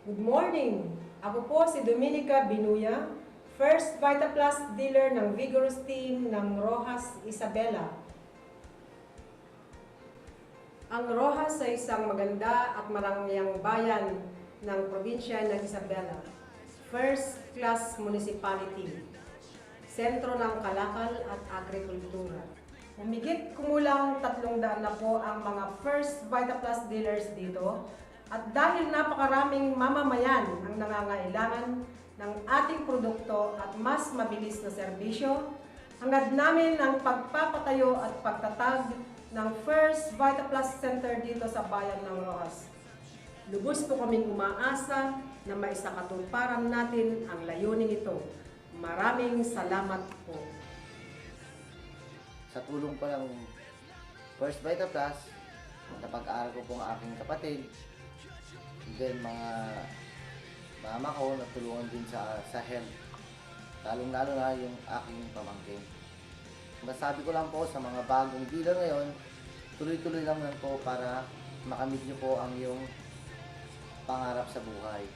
Good morning! Ako po si Dominica Binuya, First VitaPlus dealer ng Vigorous Team ng Roxas, Isabela. Ang Roxas ay isang maganda at marangyang bayan ng probinsya ng Isabela. First class municipality, sentro ng kalakal at agrikultura. Humigit kumulang 300 na po ang mga First VitaPlus dealers dito. At dahil napakaraming mamamayan ang nangangailangan ng ating produkto at mas mabilis na serbisyo, hangad namin ang pagpapatayo at pagtatag ng First VitaPlus Center dito sa bayan ng Roxas. Lubos po kaming umaasa na maisakatuparan natin ang layunin ito. Maraming salamat po. Sa tulong po ng First VitaPlus, napag-aaral ko po ang aking kapatid. Then mga mama ko natulungan din sa health. Lalong-lalo na yung aking pamangkin. Masabi ko lang po sa mga bagong dealer ngayon, tuloy-tuloy lang po para makamit nyo po ang iyong pangarap sa buhay.